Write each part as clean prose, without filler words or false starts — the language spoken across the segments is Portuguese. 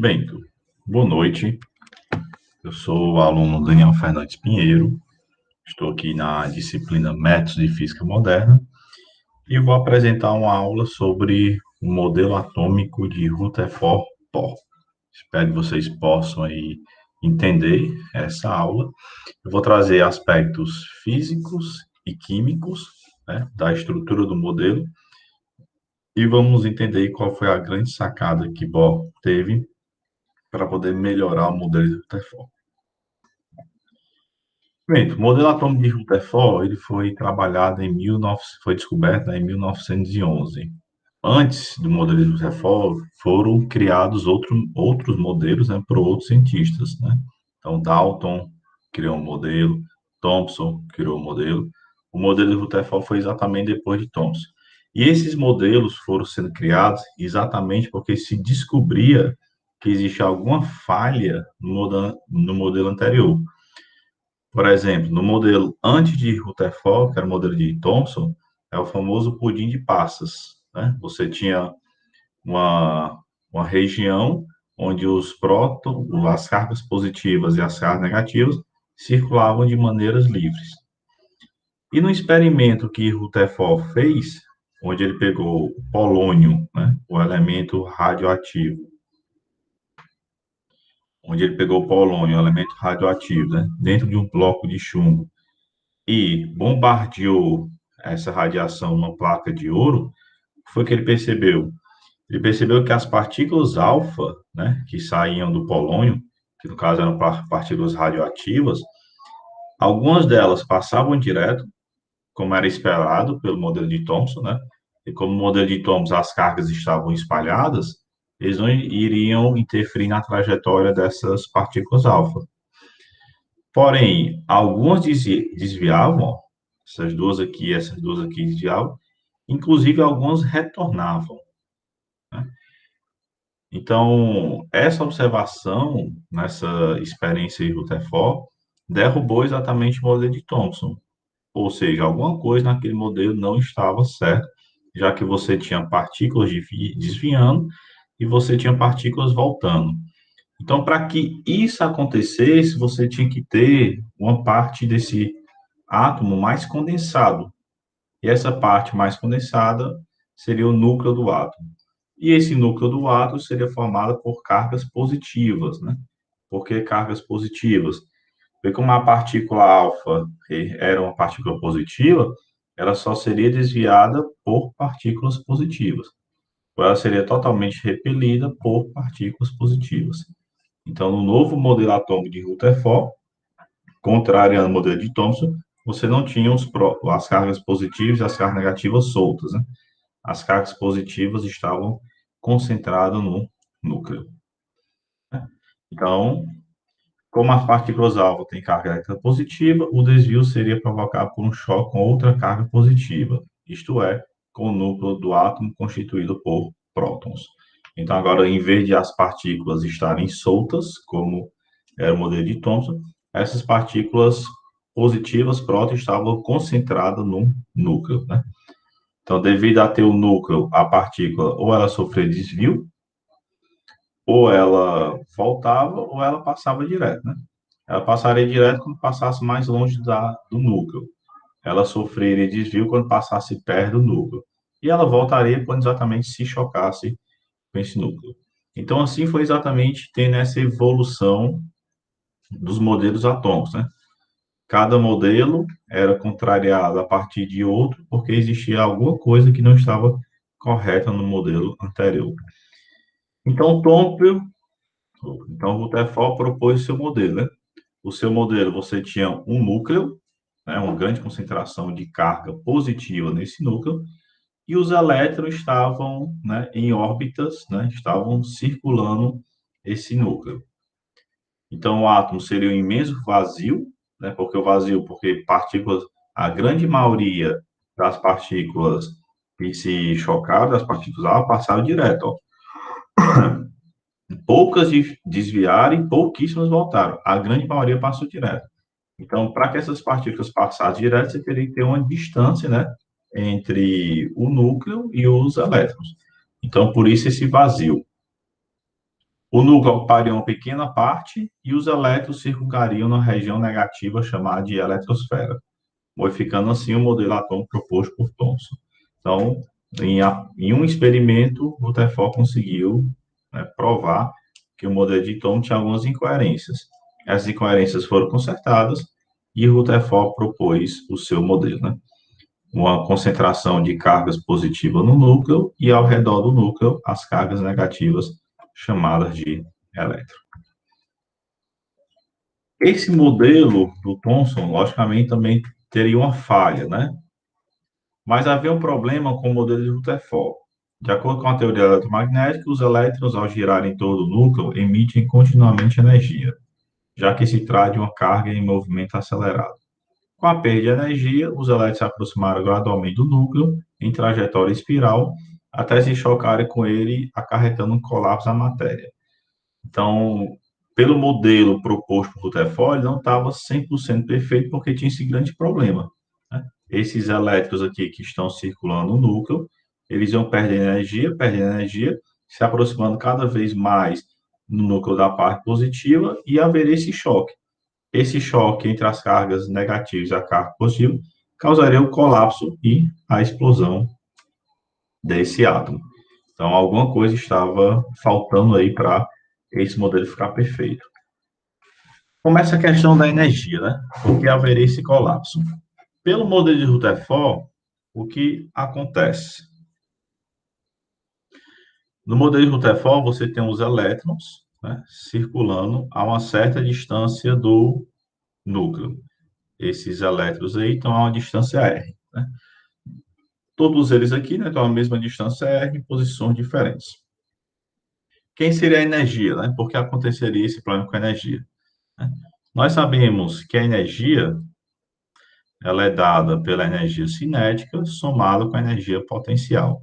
Bem, boa noite. Eu sou o aluno Daniel Fernandes Pinheiro. Estou aqui na disciplina Métodos de Física Moderna e vou apresentar uma aula sobre o modelo atômico de Rutherford-Bohr. Espero que vocês possam aí entender essa aula. Eu vou trazer aspectos físicos e químicos, né, da estrutura do modelo e vamos entender qual foi a grande sacada que Bohr teve para poder melhorar o modelo de Rutherford. Bem, o modelo atômico de Rutherford ele foi trabalhado foi descoberto, né, em 1911. Antes do modelo de Rutherford, foram criados outros modelos, né, por outros cientistas, né? Então, Dalton criou um modelo, Thomson criou um modelo. O modelo de Rutherford foi exatamente depois de Thomson. E esses modelos foram sendo criados exatamente porque se descobria que existia alguma falha no modelo anterior. Por exemplo, no modelo antes de Rutherford, que era o modelo de Thomson, é o famoso pudim de passas, né? Você tinha uma região onde os prótons, as cargas positivas e as cargas negativas circulavam de maneiras livres. E no experimento que Rutherford fez, onde ele pegou o polônio, né, o elemento radioativo, onde ele pegou o polônio, o elemento radioativo, né, dentro de um bloco de chumbo, e bombardeou essa radiação numa placa de ouro, foi que ele percebeu? Ele percebeu que as partículas alfa, né, que saíam do polônio, que no caso eram partículas radioativas, algumas delas passavam direto, como era esperado pelo modelo de Thomson, né? E como o modelo de Thomson as cargas estavam espalhadas, eles não iriam interferir na trajetória dessas partículas alfa. Porém, algumas desviavam, essas duas aqui desviavam, inclusive algumas retornavam, né? Então, essa observação, nessa experiência de Rutherford, derrubou exatamente o modelo de Thomson. Ou seja, alguma coisa naquele modelo não estava certa, já que você tinha partículas desviando e você tinha partículas voltando. Então, para que isso acontecesse, você tinha que ter uma parte desse átomo mais condensado. E essa parte mais condensada seria o núcleo do átomo. E esse núcleo do átomo seria formado por cargas positivas, né? Por que cargas positivas? Porque como a partícula alfa era uma partícula positiva, ela só seria desviada por partículas positivas. Ou ela seria totalmente repelida por partículas positivas. Então, no novo modelo atômico de Rutherford, contrariando o modelo de Thomson, você não tinha as cargas positivas e as cargas negativas soltas, né? As cargas positivas estavam concentradas no núcleo. Então, como as partículas alfa têm carga elétrica positiva, o desvio seria provocado por um choque com outra carga positiva, isto é, com o núcleo do átomo constituído por prótons. Então, agora, em vez de as partículas estarem soltas, como era o modelo de Thomson, essas partículas positivas, prótons, estavam concentradas no núcleo, né? Então, devido a ter o núcleo, a partícula ou ela sofria desvio, ou ela voltava, ou ela passava direto, né? Ela passaria direto quando passasse mais longe do núcleo. Ela sofreria desvio quando passasse perto do núcleo. E ela voltaria quando exatamente se chocasse com esse núcleo. Então, assim foi exatamente tendo essa evolução dos modelos atômicos, né? Cada modelo era contrariado a partir de outro, porque existia alguma coisa que não estava correta no modelo anterior. Então, Rutherford propôs o seu modelo, né? O seu modelo, você tinha um núcleo, né, uma grande concentração de carga positiva nesse núcleo, e os elétrons estavam, né, em órbitas, né, estavam circulando esse núcleo. Então, o átomo seria um imenso vazio, né, porque partículas, a grande maioria das partículas que se chocaram, das partículas alfa, passaram direto, ó. Poucas desviaram e pouquíssimas voltaram. A grande maioria passou direto. Então, para que essas partículas passassem direto, você teria que ter uma distância, né, entre o núcleo e os elétrons. Então, por isso esse vazio. O núcleo ocuparia uma pequena parte e os elétrons circundariam na região negativa chamada de eletrosfera, modificando assim o modelo atômico proposto por Thomson. Então, em um experimento, o Rutherford conseguiu, né, provar que o modelo de Thomson tinha algumas incoerências. Essas incoerências foram consertadas e o Rutherford propôs o seu modelo, né? Uma concentração de cargas positivas no núcleo e ao redor do núcleo as cargas negativas chamadas de elétrons. Esse modelo do Thomson, logicamente, também teria uma falha, né? Mas havia um problema com o modelo de Rutherford. De acordo com a teoria eletromagnética, os elétrons, ao girarem em torno do núcleo, emitem continuamente energia, já que se trata de uma carga em movimento acelerado. Com a perda de energia, os elétrons se aproximaram gradualmente do núcleo, em trajetória espiral, até se chocarem com ele, acarretando um colapso da matéria. Então, pelo modelo proposto por Rutherford, não estava 100% perfeito, porque tinha esse grande problema, né? Esses elétrons aqui que estão circulando no núcleo, eles iam perdendo energia, se aproximando cada vez mais no núcleo da parte positiva e haveria esse choque. Esse choque entre as cargas negativas e a carga positiva causaria o colapso e a explosão desse átomo. Então, alguma coisa estava faltando aí para esse modelo ficar perfeito. Começa a questão da energia, né? Porque haveria esse colapso. Pelo modelo de Rutherford, o que acontece? No modelo de Rutherford, você tem os elétrons, né, circulando a uma certa distância do núcleo. Esses elétrons aí estão a uma distância r, né? Todos eles aqui, né, estão a mesma distância r em posições diferentes. Quem seria a energia, né? Por que aconteceria esse problema com a energia? Nós sabemos que a energia ela é dada pela energia cinética somada com a energia potencial,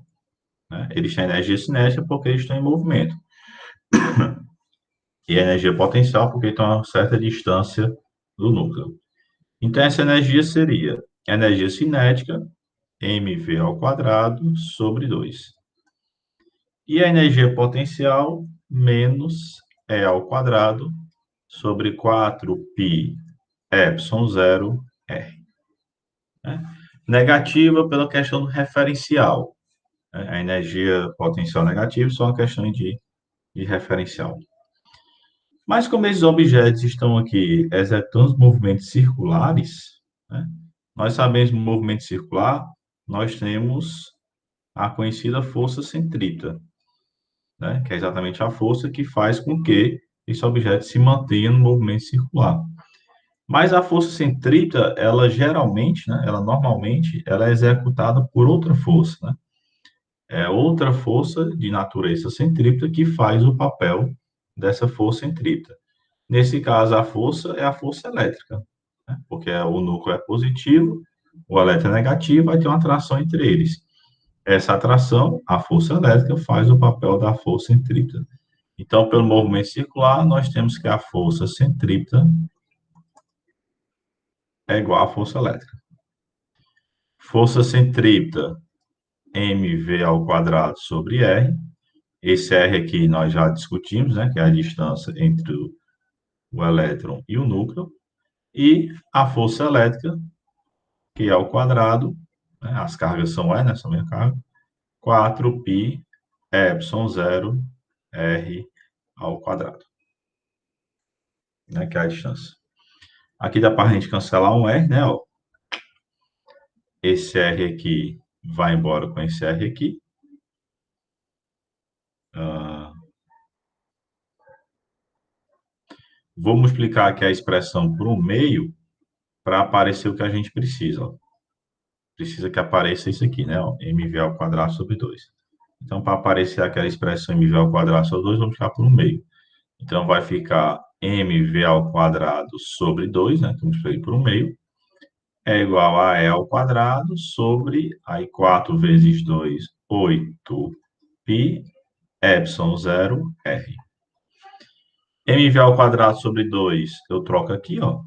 né? Eles têm energia cinética porque eles estão em movimento. E a energia potencial porque estão a uma certa distância do núcleo. Então, essa energia seria a energia cinética, mv ao quadrado, sobre 2. E a energia potencial, menos E ao quadrado, sobre 4π epsilon 0 R. Né? Negativa pela questão do referencial. Né? A energia potencial negativa só uma questão de referencial. Mas como esses objetos estão aqui executando movimentos circulares, né? Nós sabemos que no movimento circular, nós temos a conhecida força centrípeta, né? Que é exatamente a força que faz com que esse objeto se mantenha no movimento circular. Mas a força centrípeta, ela geralmente, né, ela normalmente, ela é executada por outra força, né? É outra força de natureza centrípeta que faz o papel dessa força centrípeta. Nesse caso, a força é a força elétrica, né? Porque o núcleo é positivo, o elétron é negativo, vai ter uma atração entre eles. Essa atração, a força elétrica, faz o papel da força centrípeta. Então, pelo movimento circular, nós temos que a força centrípeta é igual à força elétrica. Força centrípeta, mv ao quadrado sobre r. Esse r aqui nós já discutimos, né, que é a distância entre o elétron e o núcleo. E a força elétrica, que é ao quadrado, né, as cargas são E, né, são a mesma carga, 4π epsilon 0 r ao quadrado, né, que é a distância. Aqui dá para a gente cancelar um R, né, ó. Esse R aqui vai embora com esse R aqui. Vou multiplicar aqui a expressão por um meio para aparecer o que a gente precisa, ó. Precisa que apareça isso aqui, né, ó, mv ao quadrado sobre 2. Então, para aparecer aquela expressão mv ao quadrado sobre 2, vamos ficar por um meio. Então, vai ficar mv ao quadrado sobre 2, né, que eu multipliquei por um meio, é igual a E ao quadrado sobre, aí 4 vezes 2, 8π epsilon 0 r. mv ao quadrado sobre 2, eu troco aqui, ó.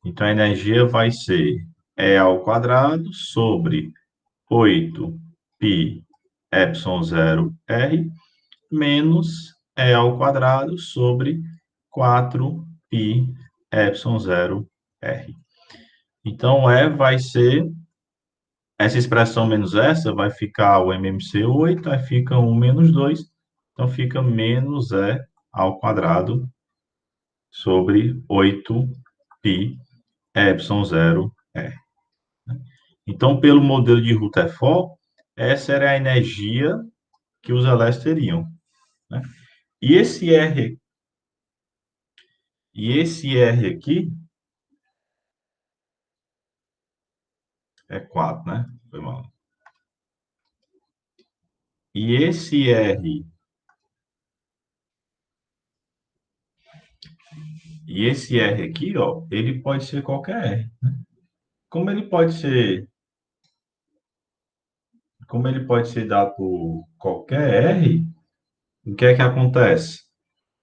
Então, a energia vai ser E ao quadrado sobre 8π epsilon 0 r menos E ao quadrado sobre 4π epsilon 0 r. Então, E vai ser, essa expressão menos essa, vai ficar o MMC8, aí fica 1 menos 2, então fica menos E ao quadrado sobre 8π epsilon 0 r. Então, pelo modelo de Rutherford, essa era a energia que os elétrons teriam, né? E esse R aqui é 4, né? Foi mal. E esse R aqui, ó, ele pode ser qualquer R. Como ele pode ser, como ele pode ser dado por qualquer R, o que é que acontece?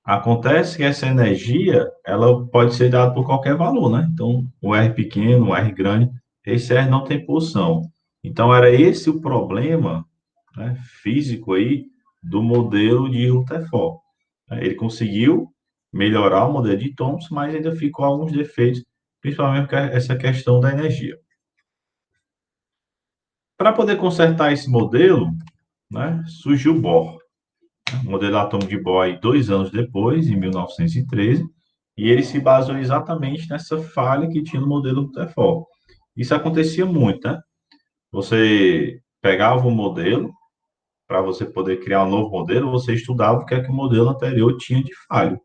Acontece que essa energia, ela pode ser dada por qualquer valor, né? Então, o R pequeno, o R grande, esse R não tem pulsão. Então, era esse o problema, né, físico aí do modelo de Rutherford. Ele conseguiu melhorar o modelo de Thomson, mas ainda ficou alguns defeitos, principalmente essa questão da energia. Para poder consertar esse modelo, né, surgiu Bohr. O modelo atômico de Bohr, aí, 2 anos depois, em 1913, e ele se baseou exatamente nessa falha que tinha no modelo Rutherford. Isso acontecia muito, né? Você pegava um modelo, para você poder criar um novo modelo, você estudava o que é que o modelo anterior tinha de falho,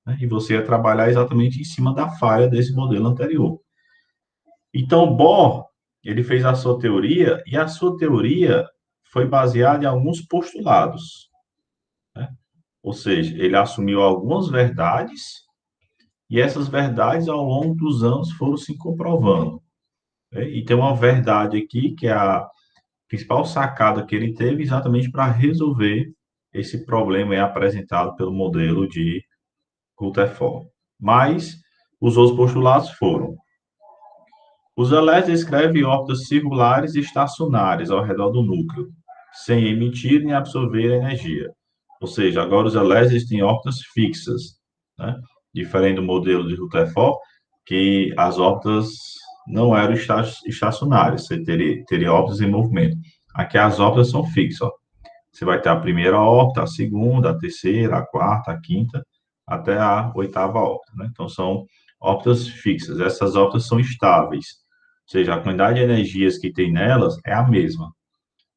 né? E você ia trabalhar exatamente em cima da falha desse modelo anterior. Então, Bohr, ele fez a sua teoria, e a sua teoria foi baseada em alguns postulados, né? Ou seja, ele assumiu algumas verdades, e essas verdades, ao longo dos anos, foram se comprovando, né? E tem uma verdade aqui, que é a principal sacada que ele teve, exatamente para resolver esse problema aí apresentado pelo modelo de Rutherford. Mas os outros postulados foram: os elétrons descrevem órbitas circulares e estacionárias ao redor do núcleo, sem emitir nem absorver energia. Ou seja, agora os elétrons têm órbitas fixas, né? Diferente do modelo de Rutherford, que as órbitas não eram estacionárias, você teria órbitas em movimento. Aqui as órbitas são fixas, ó. Você vai ter a primeira órbita, a segunda, a terceira, a quarta, a quinta, até a oitava órbita, né? Então, são órbitas fixas. Essas órbitas são estáveis, ou seja, a quantidade de energias que tem nelas é a mesma.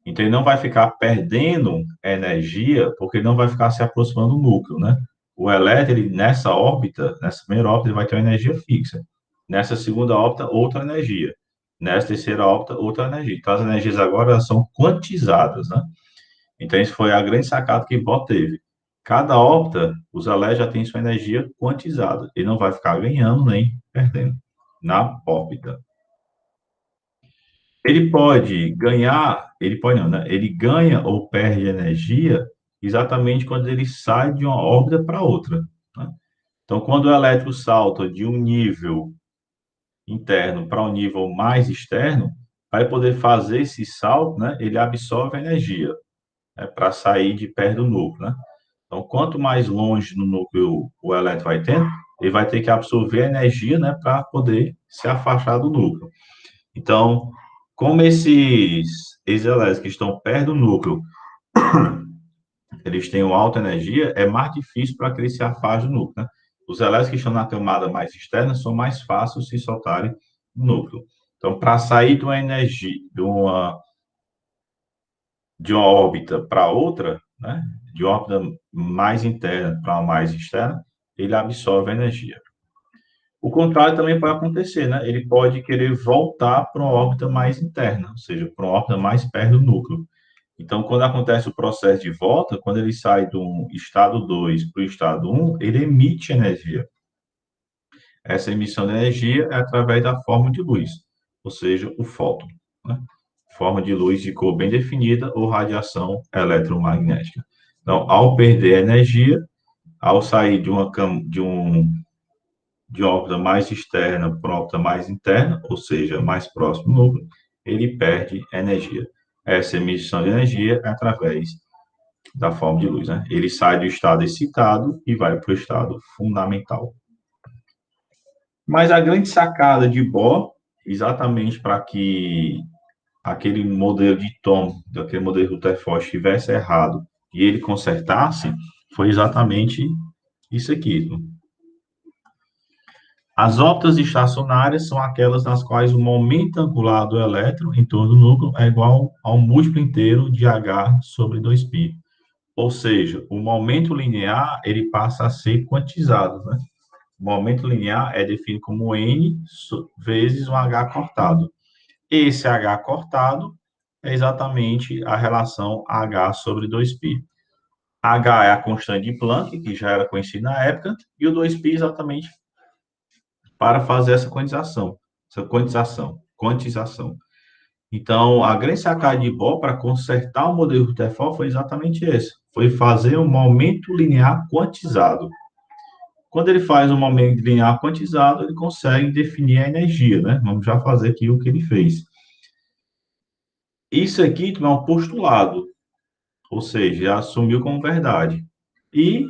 Então, ele não vai ficar perdendo energia, porque ele não vai ficar se aproximando do núcleo, né? O elétron, ele, nessa órbita, nessa primeira órbita, ele vai ter uma energia fixa. Nessa segunda órbita, outra energia. Nessa terceira órbita, outra energia. Então, as energias agora são quantizadas, né? Então, isso foi a grande sacada que Bohr teve. Cada órbita, os elétrons já têm sua energia quantizada. Ele não vai ficar ganhando nem perdendo na órbita. Ele pode ganhar, ele pode não, né? Ele ganha ou perde energia exatamente quando ele sai de uma órbita para outra, né? Então, quando o elétron salta de um nível interno para um nível mais externo, para poder fazer esse salto, né, ele absorve a energia, né, para sair de perto do núcleo, né? Então, quanto mais longe do núcleo o elétron vai tendo, ele vai ter que absorver a energia, né, para poder se afastar do núcleo. Então, como esses elétrons que estão perto do núcleo, eles têm uma alta energia, é mais difícil para que eles se afastem do núcleo, né? Os elétrons que estão na camada mais externa são mais fáceis de se soltarem do núcleo. Então, para sair de uma energia, de uma órbita para outra, né, de uma órbita mais interna para uma mais externa, ele absorve a energia. O contrário também pode acontecer, né? Ele pode querer voltar para uma órbita mais interna, ou seja, para uma órbita mais perto do núcleo. Então, quando acontece o processo de volta, quando ele sai do estado 2 para o estado 1, ele emite energia. Essa emissão de energia é através da forma de luz, ou seja, o fóton, né? Forma de luz de cor bem definida ou radiação eletromagnética. Então, ao perder energia, ao sair de uma órbita mais externa para uma órbita mais interna, ou seja, mais próximo do núcleo, ele perde energia. Essa emissão de energia é através da forma de luz, né? Ele sai do estado excitado e vai para o estado fundamental. Mas a grande sacada de Bohr, exatamente para que aquele modelo de Thom, daquele modelo de Rutherford estivesse errado e ele consertasse, foi exatamente isso aqui. As órbitas estacionárias são aquelas nas quais o momento angular do elétron em torno do núcleo é igual ao múltiplo inteiro de h sobre 2π. Ou seja, o momento linear ele passa a ser quantizado, né? O momento linear é definido como n vezes um h cortado. Esse h cortado é exatamente a relação h sobre 2π. H é a constante de Planck, que já era conhecida na época, e o 2π exatamente para fazer essa quantização. Então, a grande sacada de Bohr para consertar o modelo Rutherford foi exatamente esse, foi fazer um momento linear quantizado. Quando ele faz um momento linear quantizado, ele consegue definir a energia, né? Vamos já fazer aqui o que ele fez. Isso aqui é um postulado, ou seja, assumiu como verdade. E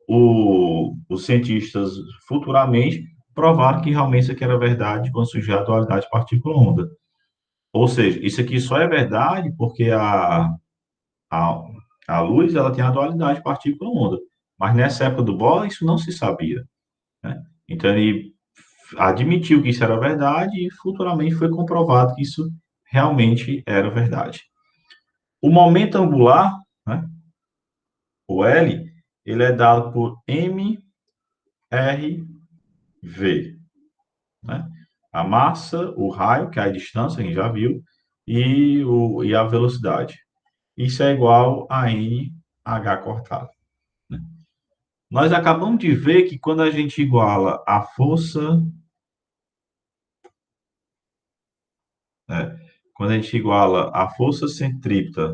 os cientistas futuramente provaram que realmente isso aqui era verdade quando surgiu a dualidade partícula-onda. Ou seja, isso aqui só é verdade porque a, a luz ela tem a dualidade partícula-onda. Mas nessa época do Bohr, isso não se sabia, né? Então, ele admitiu que isso era verdade e futuramente foi comprovado que isso realmente era verdade. O momento angular, né, o L, ele é dado por mRV, né? A massa, o raio, que é a distância, a gente já viu, e a velocidade. Isso é igual a NH cortado, né? Nós acabamos de ver que quando a gente iguala a força, né, quando a gente iguala a força centrípeta,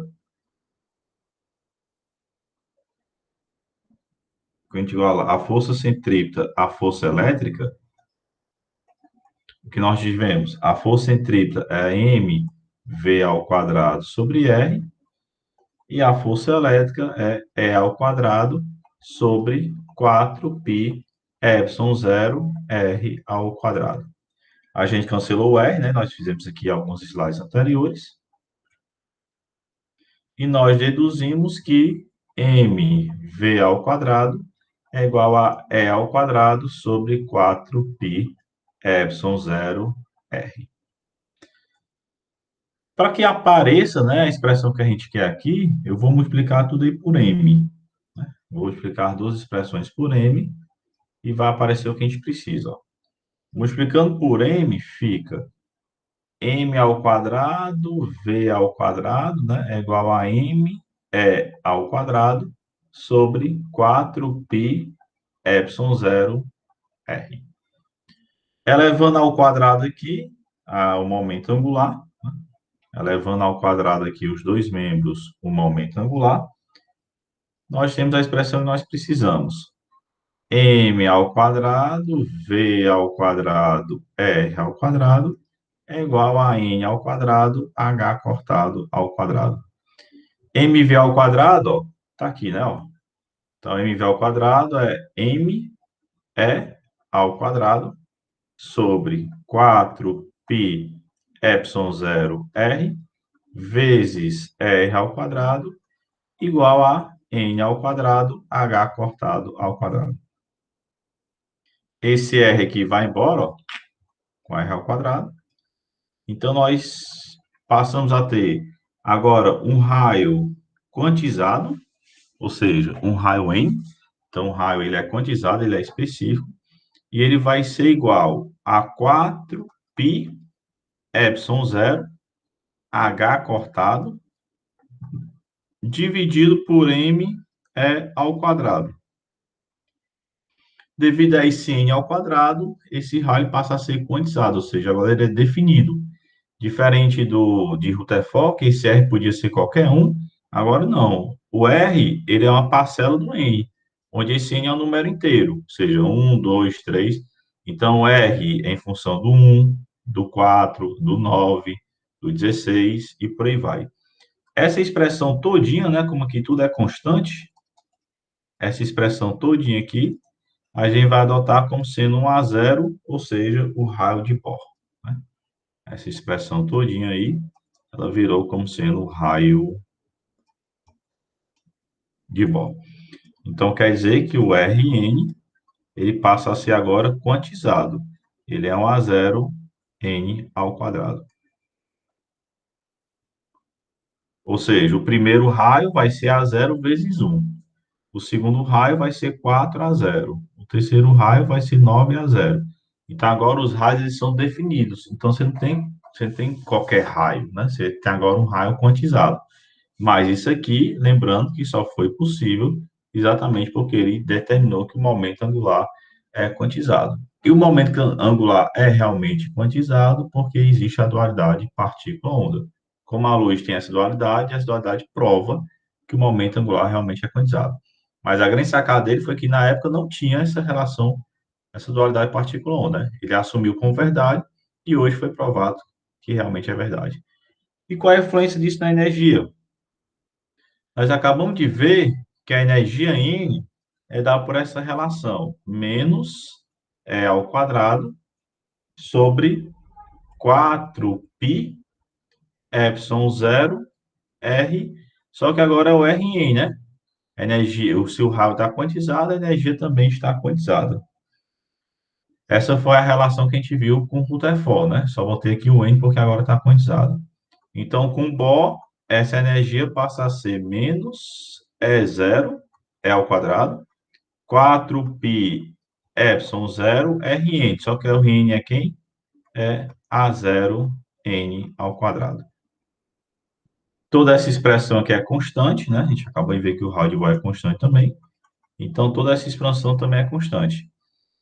quando a gente iguala a força centrípeta à força elétrica, o que nós tivemos? A força centrípeta é mv ao quadrado sobre r, e a força elétrica é E ao quadrado sobre 4π epsilon 0 r ao quadrado. A gente cancelou o R, né? Nós fizemos aqui alguns slides anteriores. E nós deduzimos que mv ao quadrado é igual a E ao quadrado sobre 4π epsilon 0 r. Para que apareça, né, a expressão que a gente quer aqui, eu vou multiplicar tudo aí por m, né? Vou multiplicar duas expressões por m e vai aparecer o que a gente precisa, ó. Multiplicando por m, fica m ao quadrado, v ao quadrado, né, é igual a m e ao quadrado sobre 4π epsilon 0 r. Elevando ao quadrado aqui, o momento angular, elevando ao quadrado aqui os dois membros, o momento angular, nós temos a expressão que nós precisamos. M ao quadrado, V ao quadrado, R ao quadrado, é igual a N ao quadrado, H cortado ao quadrado. MV ao quadrado, ó, tá aqui, né, ó. Então, MV ao quadrado é M E ao quadrado sobre 4π epsilon 0 R vezes R ao quadrado igual a N ao quadrado, H cortado ao quadrado. Esse R aqui vai embora, ó, com R ao quadrado. Então, nós passamos a ter agora um raio quantizado, ou seja, um raio N. Então, o raio ele é quantizado, ele é específico, e ele vai ser igual a 4π epsilon 0 H cortado dividido por m ao quadrado. Devido a esse n ao quadrado, esse raio passa a ser quantizado, ou seja, agora ele é definido. Diferente de Rutherford, que esse R podia ser qualquer um, agora não. O R, ele é uma parcela do N, onde esse N é um número inteiro, ou seja, 1, 2, 3. Então, o R é em função do 1, do 4, do 9, do 16 e por aí vai. Essa expressão todinha, né, como aqui tudo é constante, essa expressão todinha aqui, a gente vai adotar como sendo um a zero, ou seja, o raio de Bohr, né? Essa expressão todinha aí, ela virou como sendo o raio de Bohr. Então, quer dizer que o Rn, ele passa a ser agora quantizado. Ele é um a zero n ao quadrado. Ou seja, o primeiro raio vai ser a zero vezes 1. O segundo raio vai ser 4 a zero. O terceiro raio vai ser 9 a zero. Então, agora os raios eles são definidos. Então, você não tem qualquer raio, né? Você tem agora um raio quantizado. Mas isso aqui, lembrando que só foi possível exatamente porque ele determinou que o momento angular é quantizado. E o momento angular é realmente quantizado porque existe a dualidade partícula-onda. Como a luz tem essa dualidade prova que o momento angular realmente é quantizado. Mas a grande sacada dele foi que na época não tinha essa relação, essa dualidade partícula-onda, né? Ele assumiu como verdade e hoje foi provado que realmente é verdade. E qual é a influência disso na energia? Nós acabamos de ver que a energia N é dada por essa relação, menos E ao quadrado sobre 4π epsilon zero R, só que agora é o Rn, né? A energia, se o raio está quantizado, a energia também está quantizada. Essa foi a relação que a gente viu com o Rutherford, né? Só botei aqui o N porque agora está quantizado. Então, com Bohr, essa energia passa a ser menos E0, E ao quadrado, 4π epsilon zero Rn, só que o Rn é quem? É A0 N ao quadrado. Toda essa expressão aqui é constante, né? A gente acabou de ver que o raio de Bohr é constante também. Então, toda essa expansão também é constante.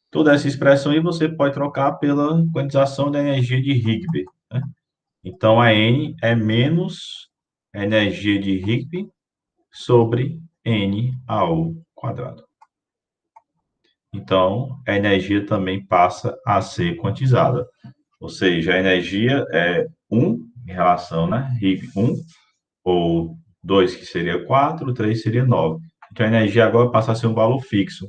Toda essa expressão aí você pode trocar pela quantização da energia de Higgs, né? Então, a N é menos a energia de Higgs sobre N ao quadrado. Então, a energia também passa a ser quantizada. Ou seja, a energia é 1 em relação, né? Higgs 1, ou 2 que seria 4, 3 seria 9. Então, a energia agora passa a ser um valor fixo.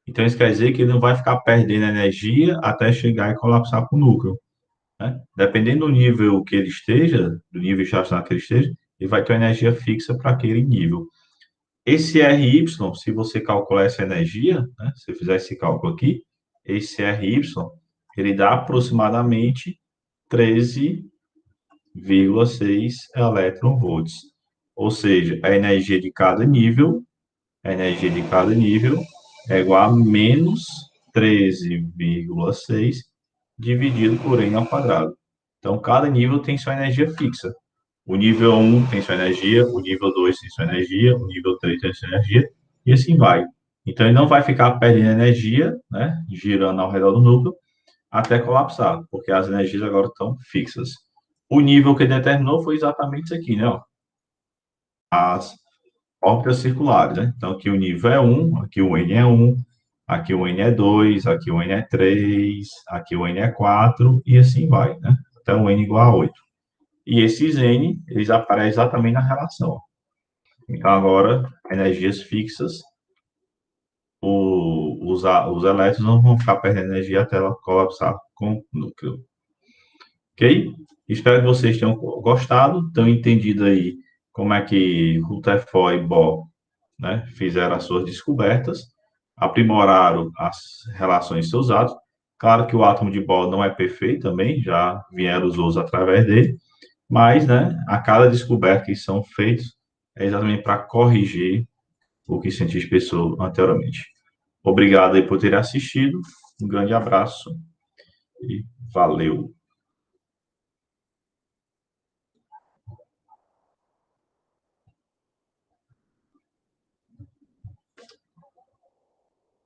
Então, isso quer dizer que ele não vai ficar perdendo energia até chegar e colapsar para o núcleo, né? Dependendo do nível que ele esteja, do nível estacionário que ele esteja, ele vai ter uma energia fixa para aquele nível. Esse RY, se você calcular essa energia, né, se você fizer esse cálculo aqui, esse RY, ele dá aproximadamente 13,6 elétron-volts. Ou seja, a energia de cada nível é igual a menos 13,6 dividido por N ao quadrado. Então, cada nível tem sua energia fixa. O nível 1 tem sua energia, o nível 2 tem sua energia, o nível 3 tem sua energia, e assim vai. Então, ele não vai ficar perdendo energia, né, girando ao redor do núcleo, até colapsar, porque as energias agora estão fixas. O nível que determinou foi exatamente isso aqui, né? Ó, as órbitas circulares, né? Então, aqui o nível é 1, aqui o N é 1, aqui o N é 2, aqui o N é 3, aqui o N é 4, e assim vai, né? Até o N igual a 8. E esses N, eles aparecem exatamente na relação. Então, agora, energias fixas, os elétrons não vão ficar perdendo energia até ela colapsar com o núcleo. Ok? Espero que vocês tenham gostado, tenham entendido aí como é que Rutherford e Bohr, né, fizeram as suas descobertas, aprimoraram as relações de seus átomos. Claro que o átomo de Bohr não é perfeito também, já vieram os outros através dele, mas, né, a cada descoberta que são feitos é exatamente para corrigir o que cientistas pensou anteriormente. Obrigado aí por ter assistido, um grande abraço e valeu!